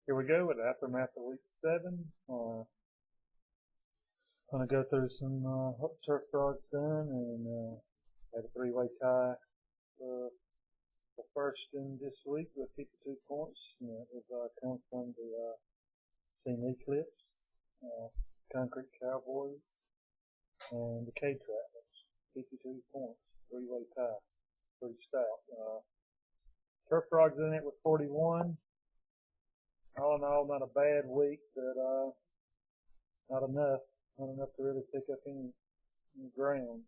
Here we go with the aftermath of week 7. Gonna go through some turf frogs done and had a three-way tie for the first in this week with 52 points. And it was come from the Team Eclipse, Concrete Cowboys, and the K-Trappers. 52 points, three-way tie, pretty stout. Turf frogs in it with 41. All in all, not a bad week, but not enough. Not enough to really pick up any ground.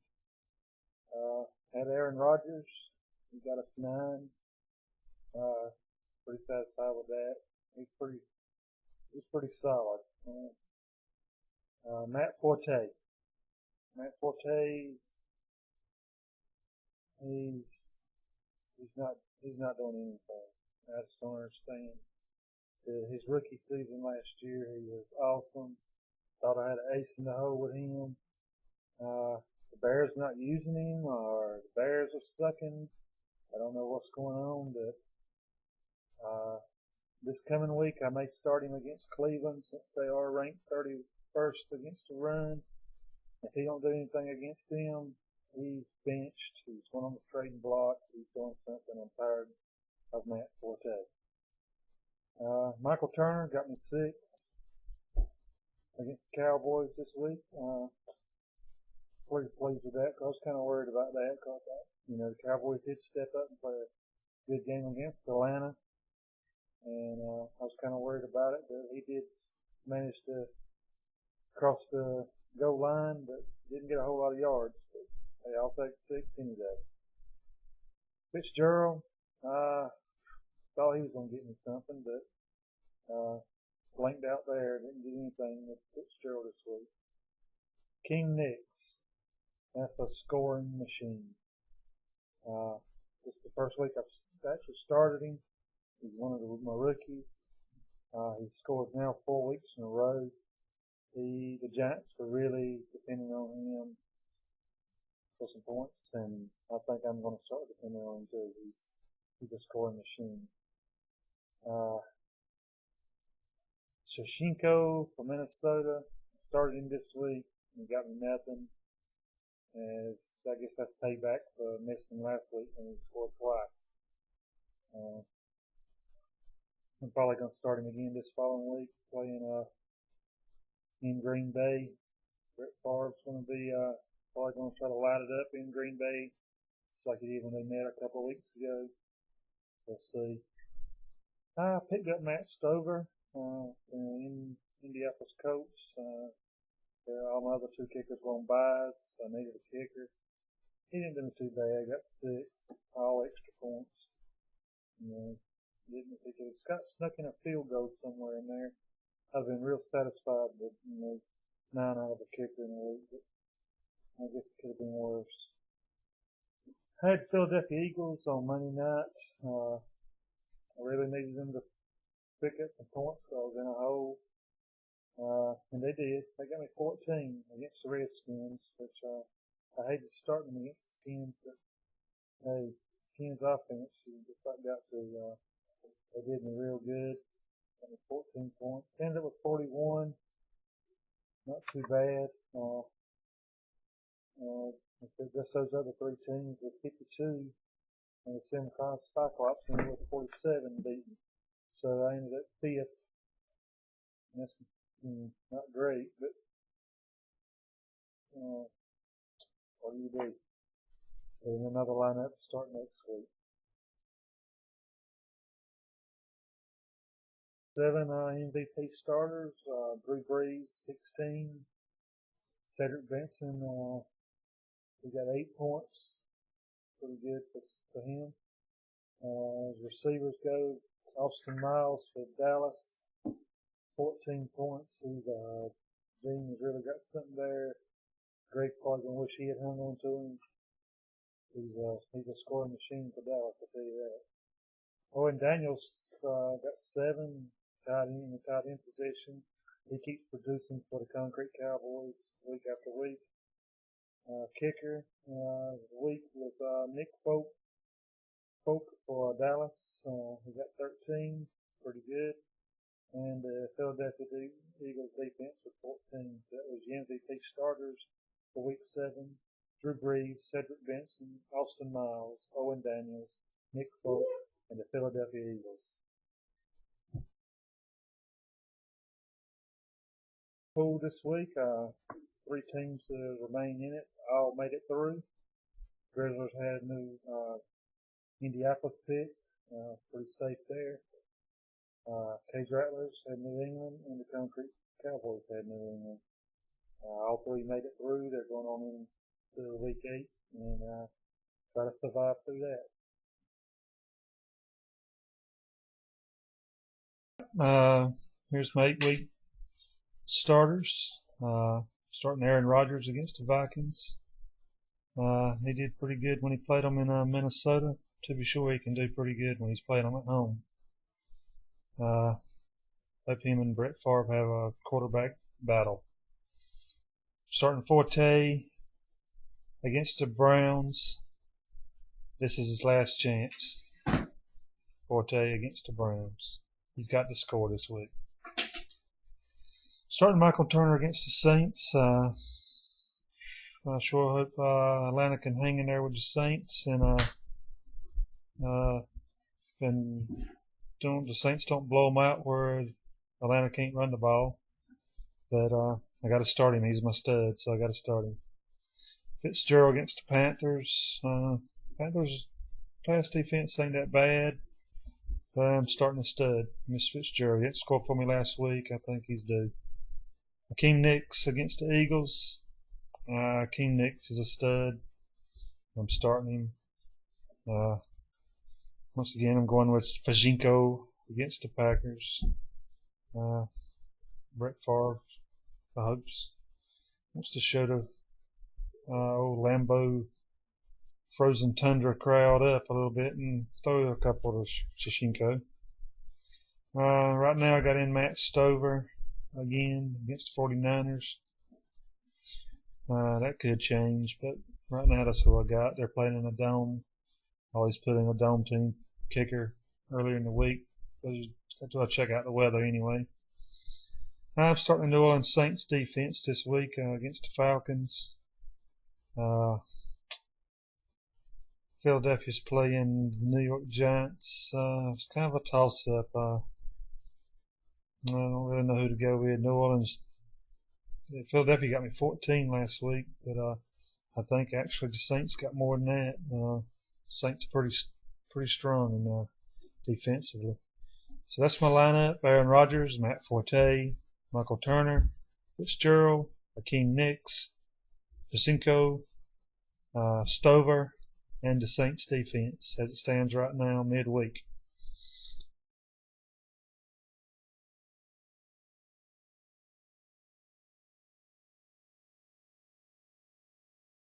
Had Aaron Rodgers. He got us 9. Pretty satisfied with that. He's pretty solid. Matt Forte. Matt Forte. He's not doing anything. I just don't understand. His rookie season last year, he was awesome. Thought I had an ace in the hole with him. The Bears not using him, or the Bears are sucking. I don't know what's going on, but this coming week I may start him against Cleveland since they are ranked 31st against the run. If he don't do anything against them, he's benched. He's one on the trading block. He's doing something. I'm tired of Matt Forte. Michael Turner got me 6 against the Cowboys this week. Pretty pleased with that. I was kind of worried about that because the Cowboys did step up and play a good game against Atlanta, and I was kind of worried about it. But he did manage to cross the goal line, but didn't get a whole lot of yards. But hey, I'll take 6 any day. Fitzgerald, thought he was gonna get me something, but blanked out there. Didn't get anything with Fitzgerald this week. King Nix, that's a scoring machine. This is the first week I've actually started him. He's one of my rookies. He's scored now 4 weeks in a row. The Giants were really depending on him for some points, and I think I'm going to start depending on him too. He's a scoring machine. Shashenko from Minnesota started him this week and got me nothing. As I guess that's payback for missing last week when he scored twice. I'm probably going to start him again this following week, playing in Green Bay. Brett Favre's going to be probably going to try to light it up in Green Bay, just like he did when they met a couple of weeks ago. We'll see. I picked up Matt Stover in Indianapolis Colts. All my other 2 kickers were on buys. I needed a kicker. He didn't do me too bad. I got 6, all extra points. Didn't think it got snuck in a field goal somewhere in there. I've been real satisfied with 9 out of a kicker in a week, but I guess it could have been worse. I had Philadelphia Eagles on Monday night. I really needed them to pick up some points because I was in a hole. And they did. They got me 14 against the Redskins, which I hated starting them against the Skins, but hey, Skins offense, just like got to, they did me real good. Got me 14 points. Ended up with 41. Not too bad. Just those other 3 teams with 52, and the Semi-Final Cyclops ended with 47 beaten. So I ended up 5th. And that's not great, but what do you do? And another lineup to start next week. 7 MVP starters. Drew Brees, 16. Cedric Benson, he got 8 points. Pretty good for him. As receivers go, Austin Miles for Dallas, 14 points. Dean has really got something there. Greg probably gonna wish he had hung on to him. He's a scoring machine for Dallas, I'll tell you that. Owen Daniels got 7 tied in the tight end position. He keeps producing for the Concrete Cowboys week after week. Kicker the week was Nick Folk for Dallas. He got 13, pretty good. and the Philadelphia Eagles defense with 14. So that was the MVP starters for Week 7. Drew Brees, Cedric Benson, Austin Miles, Owen Daniels, Nick Folk, and the Philadelphia Eagles. Pool this week, 3 teams remain in it. All made it through. Grizzlies had new Indianapolis pick, pretty safe there. Cage Rattlers had New England, and the Concrete Cowboys had New England. All 3 made it through. They're going on into Week 8 and try to survive through that. Here's my 8-week starters. Starting Aaron Rodgers against the Vikings. He did pretty good when he played them in Minnesota. To be sure, he can do pretty good when he's playing them at home. Hope him and Brett Favre have a quarterback battle. Starting Forte against the Browns. This is his last chance. Forte against the Browns. He's got to score this week. Starting Michael Turner against the Saints. I sure hope Atlanta can hang in there with the Saints, and the Saints don't blow them out where Atlanta can't run the ball. But I got to start him. He's my stud, so I got to start him. Fitzgerald against the Panthers. Panthers' pass defense ain't that bad, but I'm starting a stud, Miss Fitzgerald. He didn't score for me last week. I think he's due. Akeem Nicks against the Eagles. Akeem Nicks is a stud. I'm starting him. Once again, I'm going with Fajinko against the Packers. Brett Favre, I hope, wants to show the old Lambeau frozen tundra crowd up a little bit and throw a couple to Fajinko. Right now, I got in Matt Stover again against the 49ers. That could change, but right now that's who I got. They're playing in a dome. Always putting a dome team kicker earlier in the week. Until I check out the weather anyway. I'm starting the New Orleans Saints defense this week against the Falcons. Philadelphia's playing the New York Giants. It's kind of a toss-up. I don't really know who to go with. New Orleans, Philadelphia got me 14 last week, but I think actually the Saints got more than that. Saints are pretty strong defensively. So that's my lineup: Aaron Rodgers, Matt Forte, Michael Turner, Fitzgerald, Akeem Nicks, Jacinco, Stover, and the Saints defense as it stands right now midweek.